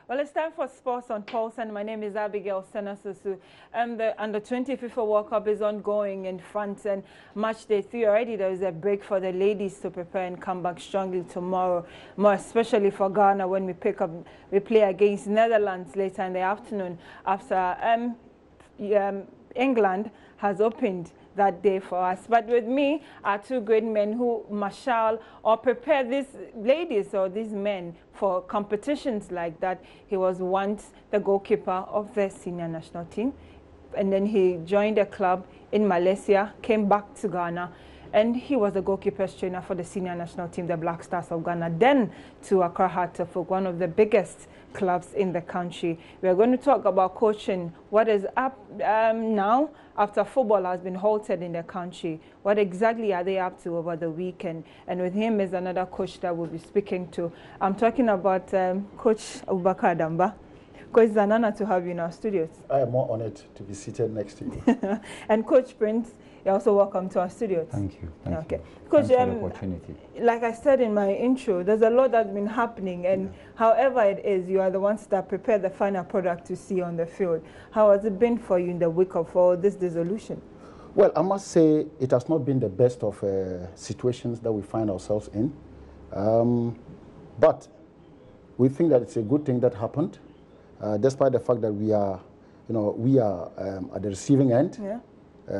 Well, it's time for Sports on Pulse, and my name is Abigail Senasusu. And the Under-20 FIFA World Cup is ongoing in France, and match day 3 already. There is a break for the ladies to prepare and come back strongly tomorrow, more especially for Ghana when we play against Netherlands later in the afternoon after England has opened that day for us. But with me are two great men who marshal or prepare these ladies or these men for competitions like that. He was once the goalkeeper of the senior national team, and then he joined a club in Malaysia, came back to Ghana, and he was the goalkeeper's trainer for the senior national team, the Black Stars of Ghana, then to Accra Heart of Oak, one of the biggest clubs in the country. We are going to talk about coaching, what is up now after football has been halted in the country. What exactly are they up to over the weekend? And with him is another coach that we'll be speaking to. I'm talking about Coach Abubakar Damba. Coach, it's an honor to have you in our studios. I am more honored to be seated next to you. And Coach Prince, you're also welcome to our studios. Thank you. Thank you. Coach, Thanks for the opportunity. Like I said in my intro, there's a lot that's been happening, and however it is, you are the ones that prepare the final product to see on the field. How has it been for you in the wake of all this dissolution? Well, I must say it has not been the best of situations that we find ourselves in. But we think that it's a good thing that happened, despite the fact that we are at the receiving end. Yeah.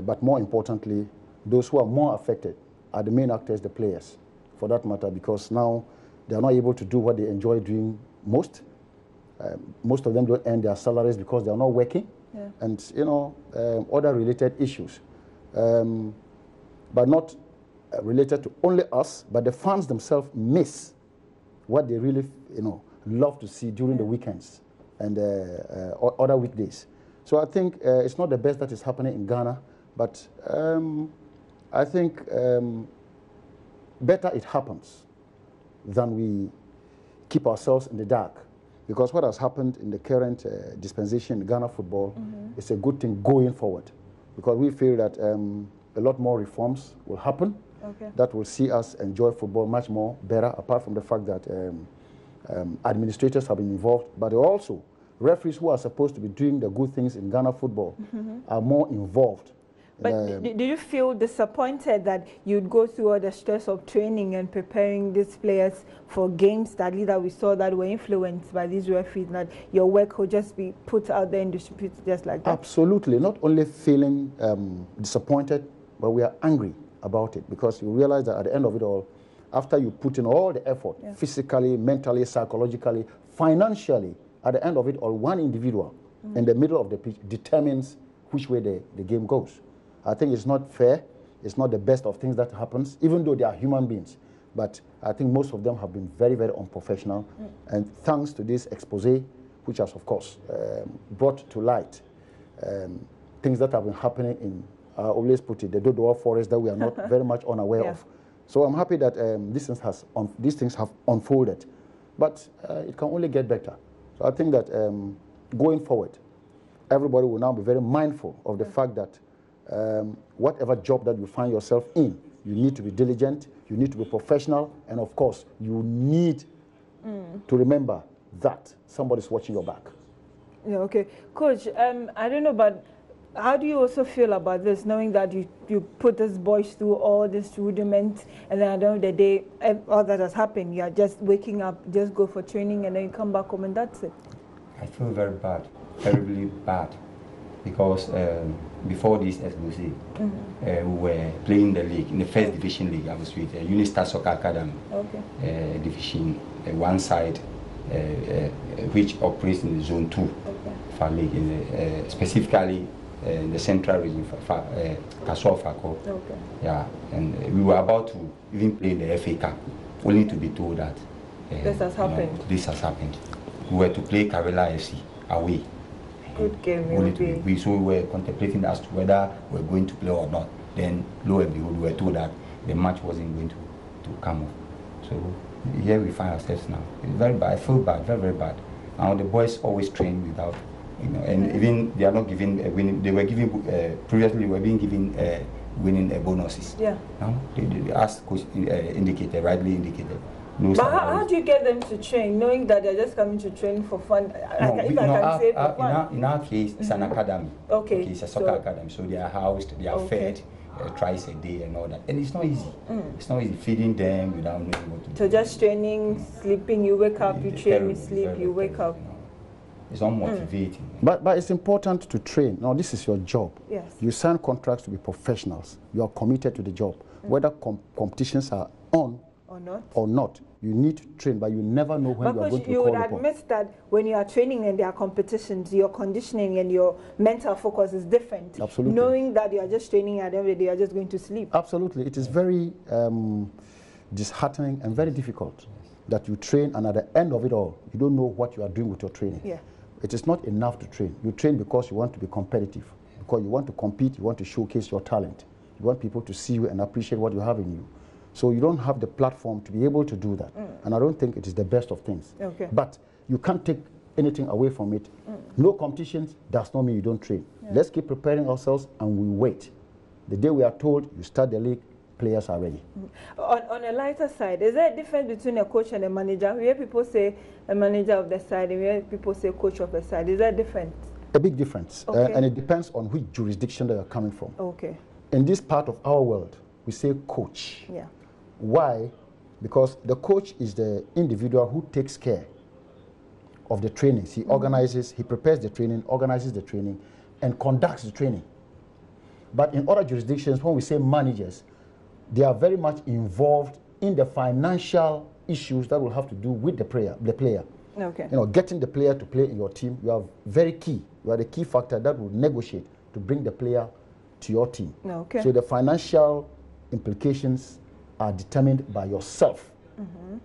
But more importantly, those who are more affected are the main actors, the players, for that matter, because now they are not able to do what they enjoy doing most. Most of them don't earn their salaries because they are not working, and other related issues, but not related to only us, but the fans themselves miss what they really love to see during the weekends and other weekdays. So I think it's not the best that is happening in Ghana, but I think better it happens than we keep ourselves in the dark. Because what has happened in the current dispensation in Ghana football is a good thing going forward. Because we feel that a lot more reforms will happen that will see us enjoy football much more better, apart from the fact that administrators have been involved, but also referees who are supposed to be doing the good things in Ghana football are more involved. But do you feel disappointed that you'd go through all the stress of training and preparing these players for games that we saw that were influenced by these referees, that your work will just be put out there and distributed just like that? Absolutely. Not only feeling disappointed, but we are angry about it, because you realize that at the end of it all, after you put in all the effort, physically, mentally, psychologically, financially, at the end of it all, one individual in the middle of the pitch determines which way the game goes. I think it's not fair. It's not the best of things that happens, even though they are human beings. But I think most of them have been very, very unprofessional. And thanks to this expose, which has, of course, brought to light things that have been happening in, I always put it, the Dodoa forest that we are not very much unaware of. So I'm happy that these things have unfolded. But it can only get better. So I think that going forward, everybody will now be very mindful of the fact that whatever job that you find yourself in, you need to be diligent, you need to be professional, and of course, you need to remember that somebody's watching your back. Yeah, okay. Coach, I don't know, but how do you also feel about this, knowing that you put these boys through all this rudiment, and then at the end of the day, all that has happened, you are just waking up, just go for training, and then you come back home, and that's it? I feel very bad, terribly bad, because before this SBC, we were playing the league, in the first division league. I was with Unistar Soccer Academy, division, one side, which operates in the Zone 2 for league, specifically in the central region, Kasol Fako. Yeah, and we were about to even play the FA Cup, only to be told that this has happened. This has happened. We were to play Karela FC away. Good game, so we were contemplating as to whether we were going to play or not. Then, lo and behold, we were told that the match wasn't going to come off. So here we find ourselves now. It's very bad. I feel bad, very, very bad. Now the boys always train without, and even they are not giving winning. They were giving previously. Were being given winning bonuses. Yeah. Now, as Coach rightly indicated, No but how do you get them to train, knowing that they're just coming to train for fun? In our case, it's an academy. Okay. It's a soccer academy, so they are housed, they are fed twice a day and all that. And it's not easy. It's not easy feeding them without knowing what to do. So just training, sleeping, you wake up, you train, you sleep, you wake up. It's unmotivating. But it's important to train. Now, this is your job. Yes. You sign contracts to be professionals. You are committed to the job. Whether competitions are on or not, you need to train, but you never know when you are going to be called upon. You would admit that when you are training and there are competitions, your conditioning and your mental focus is different. Absolutely. Knowing that you are just training and every day you are just going to sleep. Absolutely. It is very disheartening and very difficult that you train, and at the end of it all, you don't know what you are doing with your training. Yeah. It is not enough to train. You train because you want to be competitive, because you want to compete, you want to showcase your talent. You want people to see you and appreciate what you have in you. So you don't have the platform to be able to do that. And I don't think it is the best of things. Okay. But you can't take anything away from it. No competitions does not mean you don't train. Yeah. Let's keep preparing ourselves and we wait. The day we are told you start the league, players are ready. On a lighter side, is there a difference between a coach and a manager? We hear people say a manager of the side, and we hear people say coach of the side. Is there a difference? A big difference. Okay. And it depends on which jurisdiction they are coming from. Okay. In this part of our world, we say coach. Yeah. Why? Because the coach is the individual who takes care of the trainings. He organizes, he prepares the training, organizes the training, and conducts the training. But in other jurisdictions, when we say managers, they are very much involved in the financial issues that will have to do with the player. Okay. You know, getting the player to play in your team, you are very key. You are the key factor that will negotiate to bring the player to your team. Okay. So the financial implications are determined by yourself.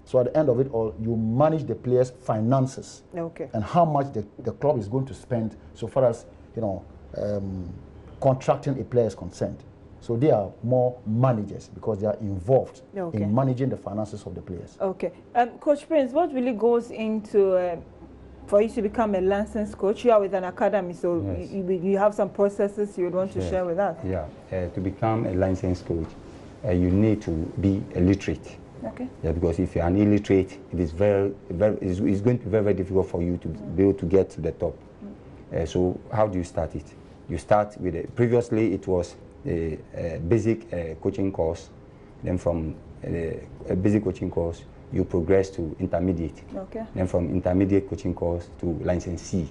So at the end of it all, you manage the players' finances. Okay. And how much the club is going to spend so far as, you know, contracting a player is concerned. So they are more managers because they are involved in managing the finances of the players. Okay. Coach Prince, what really goes into for you to become a licensed coach? You are with an academy, so yes, you have some processes you would want to share with us. Yeah. To become a licensed coach, you need to be illiterate. Okay. Yeah, because if you're an illiterate, it is it's going to be very, very difficult for you to be able to get to the top. So how do you start it? You start with previously it was a basic coaching course. Then from a basic coaching course, you progress to intermediate. Okay. Then from intermediate coaching course to license C.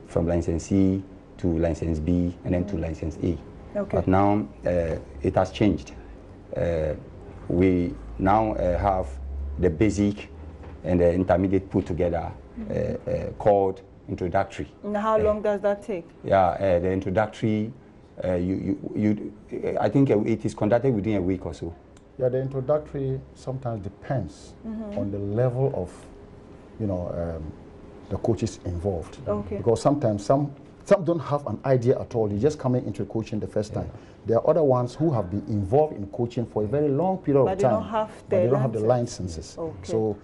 From license C to license B, and then to license A. Okay. But now it has changed. We now have the basic and the intermediate put together, called introductory. And how long does that take? Yeah, the introductory, I think it is conducted within a week or so. Yeah, the introductory sometimes depends on the level of, you know, the coaches involved. Okay. Because sometimes some don't have an idea at all. You're just coming into coaching the first time. There are other ones who have been involved in coaching for a very long period of time. But they don't have the licenses. Okay. So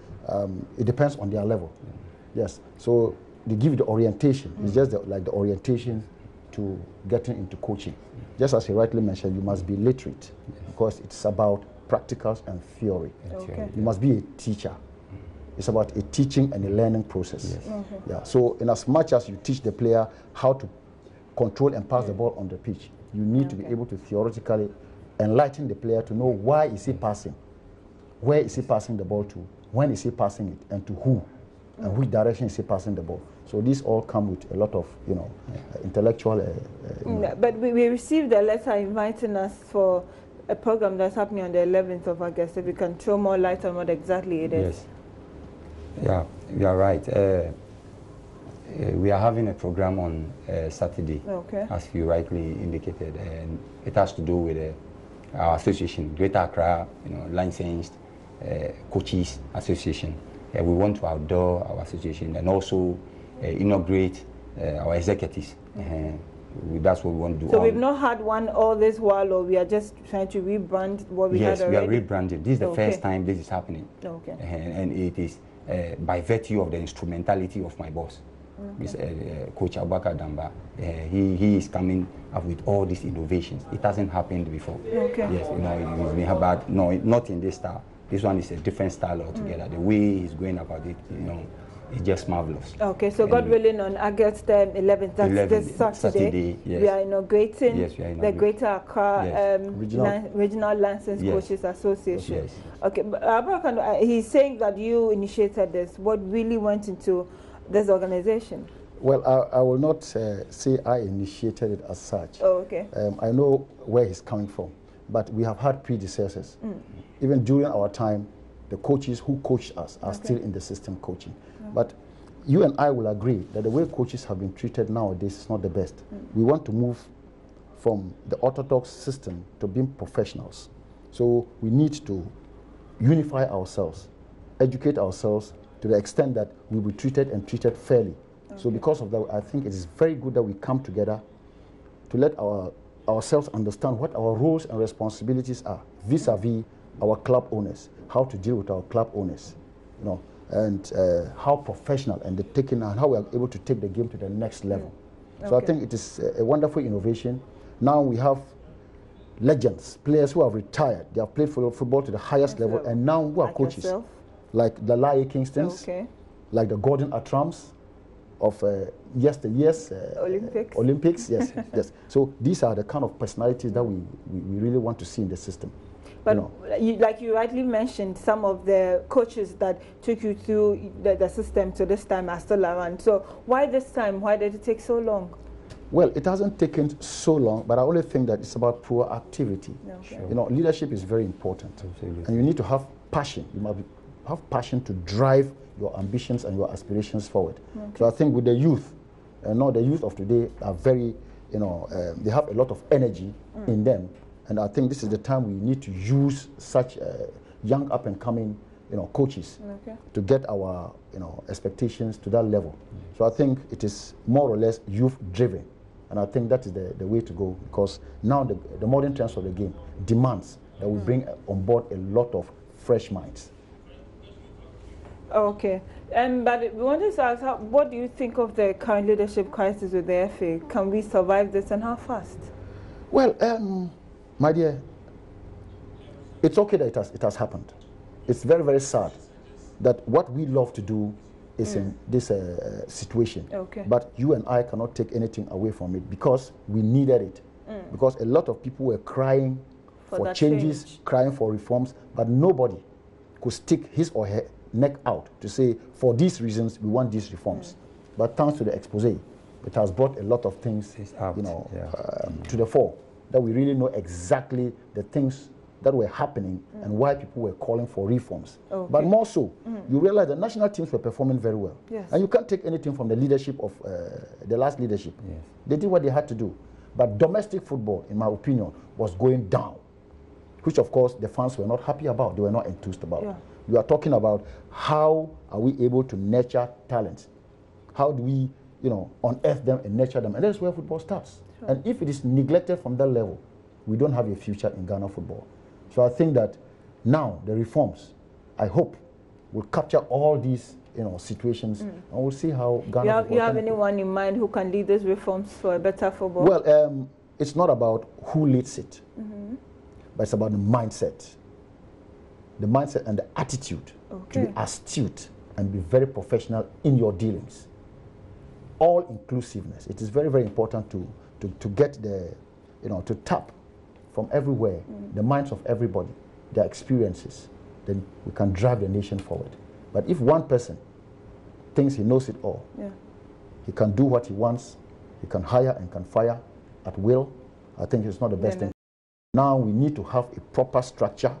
it depends on their level. Yes. So they give you the orientation. It's just like the orientation to getting into coaching. Just as you rightly mentioned, you must be literate because it's about practicals and theory. Okay. You must be a teacher. It's about a teaching and a learning process. Yes. Yeah. So in as much as you teach the player how to control and pass the ball on the pitch, you need to be able to theoretically enlighten the player to know why is he passing, where is he passing the ball to, when is he passing it, and to who, and which direction is he passing the ball. So these all come with a lot of, you know, intellectual. But we received a letter inviting us for a program that's happening on the 11th of August. If you can throw more light on what exactly it is. Yes. Yeah, you are right. We are having a program on Saturday, as you rightly indicated, and it has to do with our association, Greater Accra, you know, licensed coaches association. We want to outdoor our association and also inaugurate our executives. That's what we want to do. So we've not had one all this while, or we are just trying to rebrand what we had already? Yes, we are rebranded. This is the first time this is happening. Okay. And it is by virtue of the instrumentality of my boss, Coach Abubakar Damba. He is coming up with all these innovations. It hasn't happened before. Okay. Yes, you know, it's been about, no, not in this style. This one is a different style altogether. The way he's going about it, you know, it's just marvelous. Okay, so God willing, on August 11th, that's this Saturday, yes. we are inaugurating, the Greater Accra Regional Licensed Coaches Association. Yes. Okay, but he's saying that you initiated this. What really went into this organization? Well, I will not say I initiated it as such. Oh, okay. I know where he's coming from, but we have had predecessors. Even during our time, the coaches who coached us are still in the system coaching. But you and I will agree that the way coaches have been treated nowadays is not the best. We want to move from the orthodox system to being professionals. So we need to unify ourselves, educate ourselves to the extent that we will be treated and treated fairly. So because of that, I think it is very good that we come together to let ourselves understand what our roles and responsibilities are vis-a-vis our club owners, how to deal with our club owners, you know, and how professional and how we are able to take the game to the next level. So I think it is a wonderful innovation. Now we have legends, players who have retired. They have played football to the highest level, and now who are like coaches, like the Laie Kingstons, like the Gordon Atrams of yesteryear's Olympics. Yes, yes. So these are the kind of personalities that we really want to see in the system. But like you rightly mentioned, some of the coaches that took you through the system to this time are still around. So why this time? Why did it take so long? Well, it hasn't taken so long, but I only think that it's about proactivity. You know, leadership is very important. Absolutely. And you need to have passion. You must have passion to drive your ambitions and your aspirations forward. So I think with the youth, the youth of today are very, they have a lot of energy in them. And I think this is the time we need to use such young up-and-coming, coaches to get our, expectations to that level. So I think it is more or less youth-driven. And I think that is the way to go, because now the modern trends of the game demands that we bring on board a lot of fresh minds. Okay. But we wanted to ask, what do you think of the current leadership crisis with the FA? Can we survive this, and how fast? Well, my dear, it's okay that it has happened. It's very, very sad that what we love to do is in this situation. But you and I cannot take anything away from it, because we needed it. Because a lot of people were crying for changes, crying for reforms, but nobody could stick his or her neck out to say, for these reasons, we want these reforms. But thanks to the expose, it has brought a lot of things to the fore, that we really know exactly the things that were happening and why people were calling for reforms. But more so, you realize the national teams were performing very well. And you can't take anything from the leadership of the last leadership. They did what they had to do. But domestic football, in my opinion, was going down, which of course the fans were not happy about. They were not enthused about. We are talking about how are we able to nurture talent? How do we, unearth them and nurture them? And that's where football starts. And if it is neglected from that level, we don't have a future in Ghana football. So I think that now the reforms, I hope, will capture all these situations, and we'll see how Ghana you have anyone in mind who can lead these reforms for a better football? Well, it's not about who leads it, but it's about the mindset. The mindset and the attitude to be astute and be very professional in your dealings. All inclusiveness. It is very, very important to get to tap from everywhere the minds of everybody, their experiences. Then we can drive the nation forward. But if one person thinks he knows it all, he can do what he wants, he can hire and can fire at will, I think it's not the best thing. Now we need to have a proper structure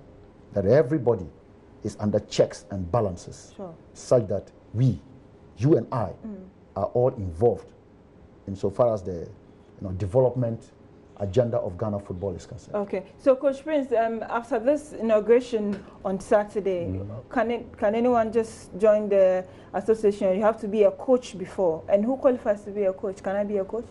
that everybody is under checks and balances, such that you and I, are all involved insofar as the development agenda of Ghana football is concerned. Okay, so Coach Prince, after this inauguration on Saturday, can anyone just join the association? You have to be a coach before, and who qualifies to be a coach? Can I be a coach?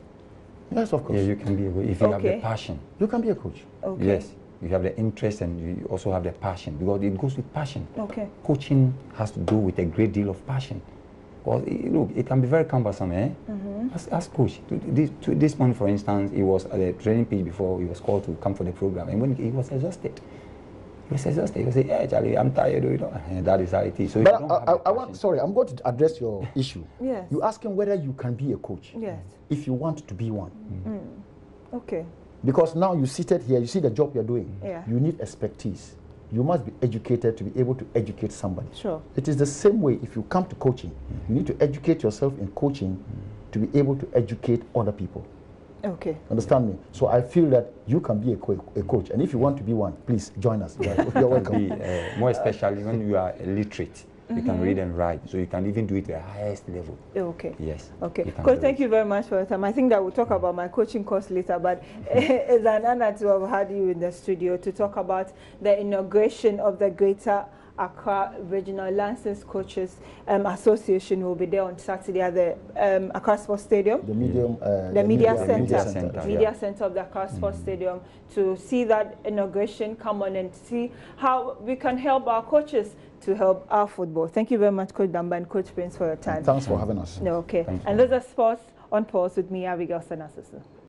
Yes, of course. Yeah, you can be a coach if you have the passion. You can be a coach. Yes. You have the interest and you also have the passion, because it goes with passion. Coaching has to do with a great deal of passion. Because look, it can be very cumbersome, As coach. This morning, for instance, he was at the training pitch before he was called to come for the program, and when he was exhausted, He says, exhausted. He say, yeah, Charlie, I'm tired, you know. And that is how it is. So but sorry, I'm going to address your issue. Yes. You ask him whether you can be a coach. Yes. If you want to be one. Okay. Because now you seated here, you see the job you're doing. Yeah. You need expertise. You must be educated to be able to educate somebody. Sure. It is the same way if you come to coaching. You need to educate yourself in coaching to be able to educate other people. Okay. Understand me? So I feel that you can be a coach, and if you want to be one, please join us. You're welcome. More especially when you are illiterate. You can read and write, so you can even do it at the highest level. Okay. Yes. Okay. Coach, thank you very much for your time. I think that we'll talk about my coaching course later, but it's an honor to have had you in the studio to talk about the inauguration of the Greater Accra Regional Licensed Coaches Association. Will be there on Saturday at the Accra Sports Stadium. The Media Center of the Accra Sports Stadium, to see that inauguration, come on and see how we can help our coaches to help our football. Thank you very much, Coach Damba and Coach Prince, for your time. Thanks for having us. Okay. And those are Sports on Pulse with me, Abigail Sanasusu.